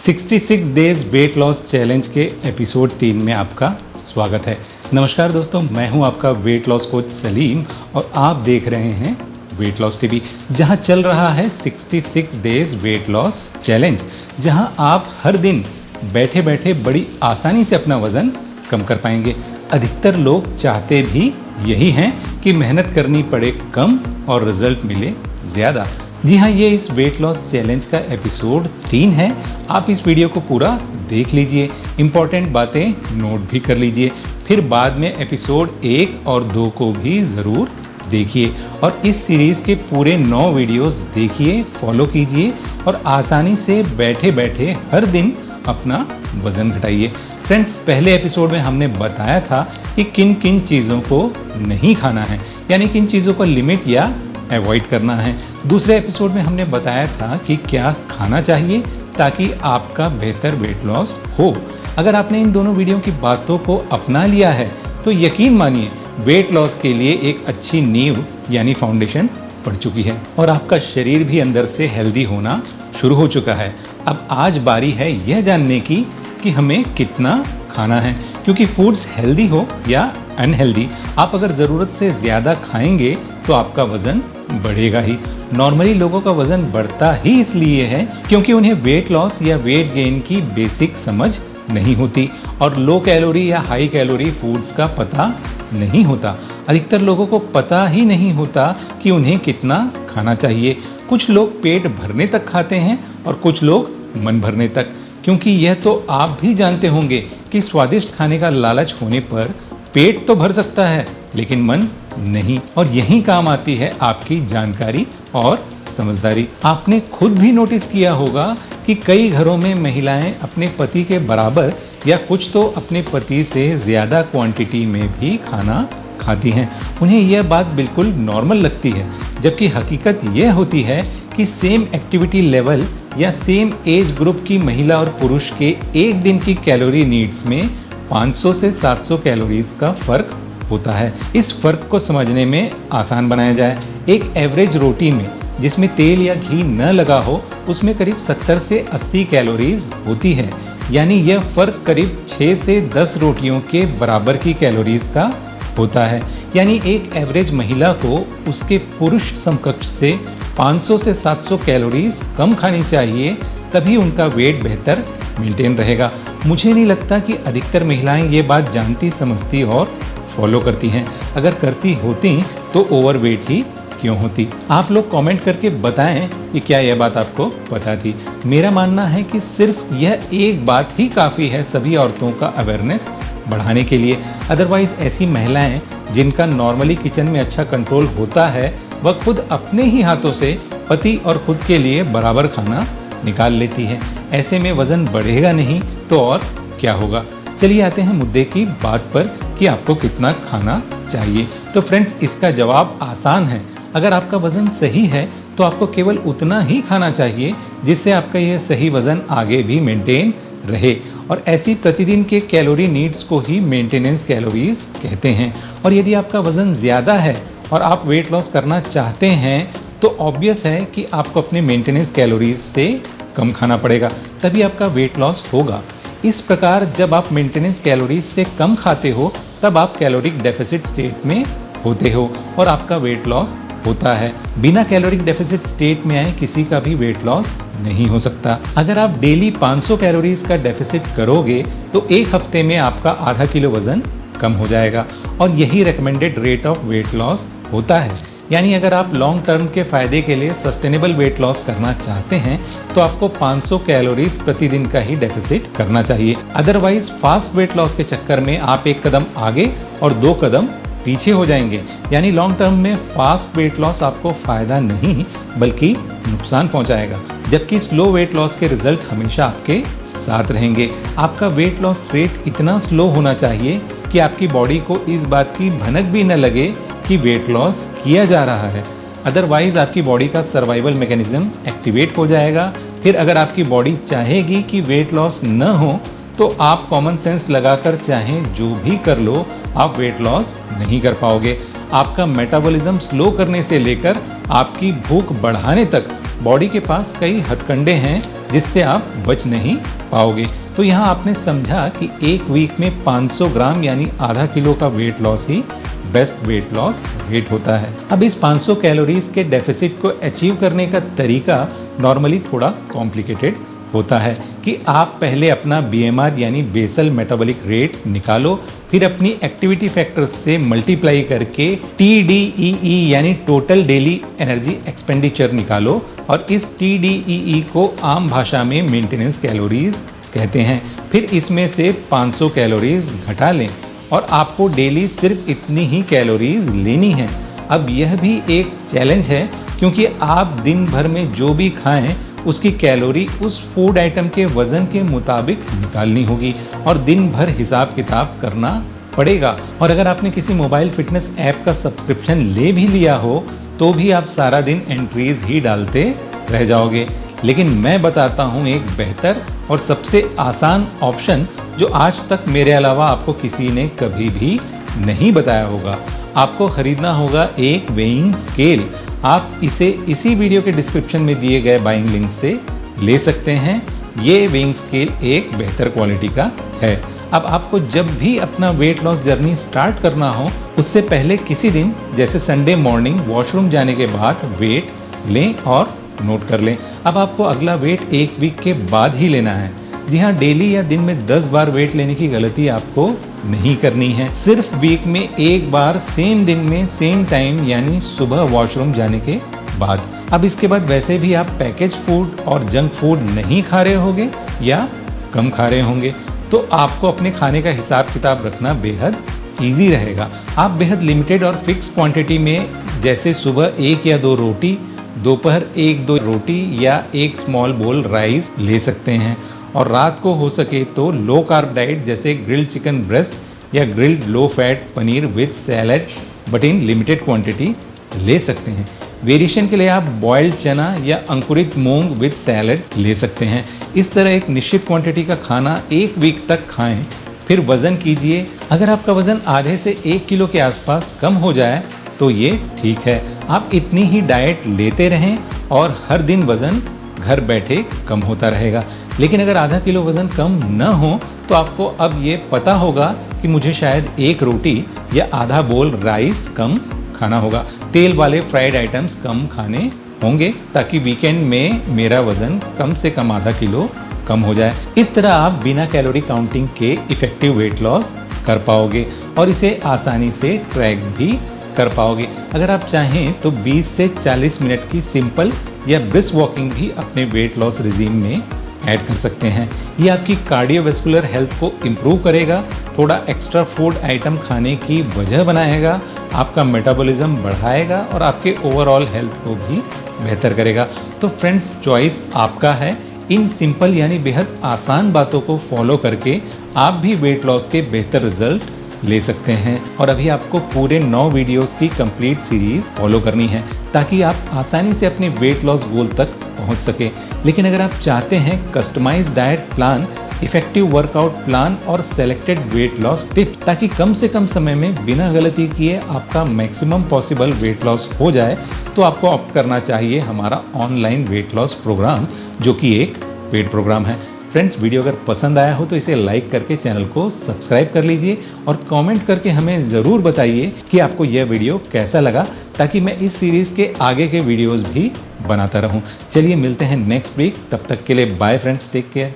66 days weight loss challenge के episode 3 में आपका स्वागत है। नमस्कार दोस्तों, मैं हूं आपका वेट लॉस कोच सलीम और आप देख रहे हैं वेट लॉस टीवी, जहां चल रहा है 66 डेज वेट लॉस चैलेंज, जहां आप हर दिन बैठे बैठे बड़ी आसानी से अपना वज़न कम कर पाएंगे। अधिकतर लोग चाहते भी यही हैं कि मेहनत करनी पड़े कम और रिजल्ट मिले ज़्यादा। जी हाँ, ये इस वेट लॉस चैलेंज का एपिसोड 3 है। आप इस वीडियो को पूरा देख लीजिए, इम्पॉर्टेंट बातें नोट भी कर लीजिए, फिर बाद में एपिसोड 1 और 2 को भी ज़रूर देखिए और इस सीरीज़ के पूरे 9 वीडियोस देखिए, फॉलो कीजिए और आसानी से बैठे बैठे हर दिन अपना वज़न घटाइए। फ्रेंड्स, पहले एपिसोड में हमने बताया था कि किन किन चीज़ों को नहीं खाना है, यानी किन चीज़ों को लिमिट या अवॉइड करना है। दूसरे एपिसोड में हमने बताया था कि क्या खाना चाहिए ताकि आपका बेहतर वेट लॉस हो। अगर आपने इन दोनों वीडियो की बातों को अपना लिया है तो यकीन मानिए वेट लॉस के लिए एक अच्छी नींव यानी फाउंडेशन पड़ चुकी है और आपका शरीर भी अंदर से हेल्दी होना शुरू हो चुका है। अब आज बारी है यह जानने की कि हमें कितना खाना है, क्योंकि फूड्स हेल्दी हो या अनहेल्दी, आप अगर ज़रूरत से ज़्यादा खाएंगे तो आपका वज़न बढ़ेगा ही। नॉर्मली लोगों का वज़न बढ़ता ही इसलिए है क्योंकि उन्हें वेट लॉस या वेट गेन की बेसिक समझ नहीं होती और लो कैलोरी या हाई कैलोरी फूड्स का पता नहीं होता। अधिकतर लोगों को पता ही नहीं होता कि उन्हें कितना खाना चाहिए। कुछ लोग पेट भरने तक खाते हैं और कुछ लोग मन भरने तक, क्योंकि यह तो आप भी जानते होंगे कि स्वादिष्ट खाने का लालच होने पर पेट तो भर सकता है लेकिन मन नहीं। और यही काम आती है आपकी जानकारी और समझदारी। आपने खुद भी नोटिस किया होगा कि कई घरों में महिलाएं अपने पति के बराबर या कुछ तो अपने पति से ज़्यादा क्वांटिटी में भी खाना खाती हैं। उन्हें यह बात बिल्कुल नॉर्मल लगती है, जबकि हकीकत यह होती है कि सेम एक्टिविटी लेवल या सेम एज ग्रुप की महिला और पुरुष के एक दिन की कैलोरी नीड्स में 500 से 700 कैलोरीज का फ़र्क होता है। इस फ़र्क को समझने में आसान बनाया जाए। एक एवरेज रोटी में जिसमें तेल या घी न लगा हो उसमें करीब 70 से 80 कैलोरीज होती है, यानी यह फ़र्क करीब 6 से 10 रोटियों के बराबर की कैलोरीज का होता है। यानी एक एवरेज महिला को उसके पुरुष समकक्ष से 500 से 700 कैलोरीज कम खानी चाहिए, तभी उनका वेट बेहतर मेंटेन रहेगा। मुझे नहीं लगता कि अधिकतर महिलाएं ये बात जानती समझती और फॉलो करती हैं। अगर करती होती तो ओवरवेट ही क्यों होती। आप लोग कमेंट करके बताएं कि क्या यह बात आपको पता थी। मेरा मानना है कि सिर्फ यह एक बात ही काफ़ी है सभी औरतों का अवेयरनेस बढ़ाने के लिए। अदरवाइज ऐसी महिलाएं जिनका नॉर्मली किचन में अच्छा कंट्रोल होता है, वह खुद अपने ही हाथों से पति और खुद के लिए बराबर खाना निकाल लेती है। ऐसे में वज़न बढ़ेगा नहीं तो और क्या होगा। चलिए आते हैं मुद्दे की बात पर कि आपको कितना खाना चाहिए। तो फ्रेंड्स, इसका जवाब आसान है। अगर आपका वज़न सही है तो आपको केवल उतना ही खाना चाहिए जिससे आपका यह सही वज़न आगे भी मेंटेन रहे। और ऐसी प्रतिदिन के कैलोरी नीड्स को ही मेंटेनेंस कैलोरीज कहते हैं। और यदि आपका वज़न ज़्यादा है और आप वेट लॉस करना चाहते हैं तो ऑब्वियस है कि आपको अपने मेंटेनेंस कैलोरीज से कम खाना पड़ेगा, तभी आपका वेट लॉस होगा। इस प्रकार जब आप मेंटेनेंस कैलोरीज से कम खाते हो तब आप कैलोरिक डेफिसिट स्टेट में होते हो और आपका वेट लॉस होता है। बिना कैलोरिक डेफिसिट स्टेट में आए किसी का भी वेट लॉस नहीं हो सकता। अगर आप डेली 500 कैलोरीज का डेफिसिट करोगे तो एक हफ्ते में आपका आधा किलो वज़न कम हो जाएगा और यही recommended rate of weight loss होता है। यानी अगर आप लॉन्ग टर्म के फ़ायदे के लिए सस्टेनेबल वेट लॉस करना चाहते हैं तो आपको 500 कैलोरीज प्रतिदिन का ही डेफिसिट करना चाहिए। अदरवाइज फास्ट वेट लॉस के चक्कर में आप एक कदम आगे और 2 कदम पीछे हो जाएंगे। यानी लॉन्ग टर्म में फास्ट वेट लॉस आपको फ़ायदा नहीं बल्कि नुकसान पहुंचाएगा, जबकि स्लो वेट लॉस के रिजल्ट हमेशा आपके साथ रहेंगे। आपका वेट लॉस रेट इतना स्लो होना चाहिए कि आपकी बॉडी को इस बात की भनक भी न लगे कि वेट लॉस किया जा रहा है। अदरवाइज आपकी बॉडी का सर्वाइवल मैकेनिज्म एक्टिवेट हो जाएगा। फिर अगर आपकी बॉडी चाहेगी कि वेट लॉस न हो तो आप कॉमन सेंस लगाकर चाहें जो भी कर लो, आप वेट लॉस नहीं कर पाओगे। आपका मेटाबॉलिज्म स्लो करने से लेकर आपकी भूख बढ़ाने तक बॉडी के पास कई हथकंडे हैं जिससे आप बच नहीं पाओगे। तो यहाँ आपने समझा कि एक वीक में 500 ग्राम यानी आधा किलो का वेट लॉस ही बेस्ट वेट लॉस रेट होता है। अब इस 500 कैलोरीज के डेफिसिट को अचीव करने का तरीका नॉर्मली थोड़ा कॉम्प्लिकेटेड होता है कि आप पहले अपना BMR यानी बेसल मेटाबॉलिक रेट निकालो, फिर अपनी एक्टिविटी फैक्टर से मल्टीप्लाई करके TDEE यानी टोटल डेली एनर्जी एक्सपेंडिचर निकालो, और इस TDEE को आम भाषा में मेंटेनेंस कैलोरीज कहते हैं। फिर इसमें से 500 कैलोरीज घटा लें और आपको डेली सिर्फ इतनी ही कैलोरीज लेनी है। अब यह भी एक चैलेंज है क्योंकि आप दिन भर में जो भी खाएं उसकी कैलोरी उस फूड आइटम के वजन के मुताबिक निकालनी होगी और दिन भर हिसाब किताब करना पड़ेगा। और अगर आपने किसी मोबाइल फिटनेस ऐप का सब्सक्रिप्शन ले भी लिया हो तो भी आप सारा दिन एंट्रीज ही डालते रह जाओगे। लेकिन मैं बताता हूँ एक बेहतर और सबसे आसान ऑप्शन जो आज तक मेरे अलावा आपको किसी ने कभी भी नहीं बताया होगा। आपको खरीदना होगा एक वेइंग स्केल। आप इसे इसी वीडियो के डिस्क्रिप्शन में दिए गए बाइंग लिंक से ले सकते हैं। ये वेइंग स्केल एक बेहतर क्वालिटी का है। अब आपको जब भी अपना वेट लॉस जर्नी स्टार्ट करना हो उससे पहले किसी दिन जैसे संडे मॉर्निंग वॉशरूम जाने के बाद वेट लें और नोट कर लें। अब आपको अगला वेट एक वीक के बाद ही लेना है। जी हाँ, डेली या दिन में 10 बार वेट लेने की गलती आपको नहीं करनी है। सिर्फ वीक में एक बार सेम दिन में सेम टाइम यानी सुबह वॉशरूम जाने के बाद। अब इसके बाद वैसे भी आप पैकेज फूड और जंक फूड नहीं खा रहे होंगे या कम खा रहे होंगे, तो आपको अपने खाने का हिसाब किताब रखना बेहद ईजी रहेगा। आप बेहद लिमिटेड और फिक्स क्वांटिटी में जैसे सुबह 1 या 2 रोटी, दोपहर 1-2 रोटी या एक स्मॉल बोल राइस ले सकते हैं, और रात को हो सके तो लो कार्ब डाइट जैसे ग्रिल्ड चिकन ब्रेस्ट या grilled low fat paneer with salad but in limited quantity ले सकते हैं। वेरिएशन के लिए आप बॉइल्ड चना या अंकुरित मूंग विद सैलड ले सकते हैं। इस तरह एक निश्चित क्वांटिटी का खाना एक वीक तक खाएं, फिर वज़न कीजिए। अगर आपका वज़न आधे से 1 किलो के आसपास कम हो जाए तो ये ठीक है। आप इतनी ही डाइट लेते रहें और हर दिन वज़न घर बैठे कम होता रहेगा। लेकिन अगर आधा किलो वज़न कम न हो तो आपको अब ये पता होगा कि मुझे शायद 1 रोटी या आधा बोल राइस कम खाना होगा। तेल वाले फ्राइड आइटम्स कम खाने होंगे ताकि वीकेंड में मेरा वज़न कम से कम आधा किलो कम हो जाए। इस तरह आप बिना कैलोरी काउंटिंग के इफ़ेक्टिव वेट लॉस कर पाओगे और इसे आसानी से ट्रैक भी कर पाओगे। अगर आप चाहें तो 20 से 40 मिनट की सिंपल या ब्रिस्क वॉकिंग भी अपने वेट लॉस रिजीम में ऐड कर सकते हैं। ये आपकी कार्डियोवैस्कुलर हेल्थ को इम्प्रूव करेगा, थोड़ा एक्स्ट्रा फूड आइटम खाने की वजह बनाएगा, आपका मेटाबॉलिज्म बढ़ाएगा और आपके ओवरऑल हेल्थ को भी बेहतर करेगा। तो फ्रेंड्स, चॉइस आपका है। इन सिंपल यानी बेहद आसान बातों को फॉलो करके आप भी वेट लॉस के बेहतर रिजल्ट ले सकते हैं। और अभी आपको पूरे 9 वीडियोस की कंप्लीट सीरीज फॉलो करनी है ताकि आप आसानी से अपने वेट लॉस गोल तक पहुंच सके। लेकिन अगर आप चाहते हैं customized diet plan, effective workout plan और सेलेक्टेड वेट लॉस टिप्स ताकि कम से कम समय में बिना गलती किए आपका मैक्सिमम पॉसिबल वेट लॉस हो जाए, तो आपको ऑप्ट करना चाहिए हमारा ऑनलाइन वेट लॉस प्रोग्राम, जो कि एक पेड प्रोग्राम है। फ्रेंड्स, वीडियो अगर पसंद आया हो तो इसे लाइक करके चैनल को सब्सक्राइब कर लीजिए और कमेंट करके हमें ज़रूर बताइए कि आपको यह वीडियो कैसा लगा, ताकि मैं इस सीरीज़ के आगे के वीडियोस भी बनाता रहूं। चलिए मिलते हैं नेक्स्ट वीक, तब तक के लिए बाय फ्रेंड्स, टेक केयर।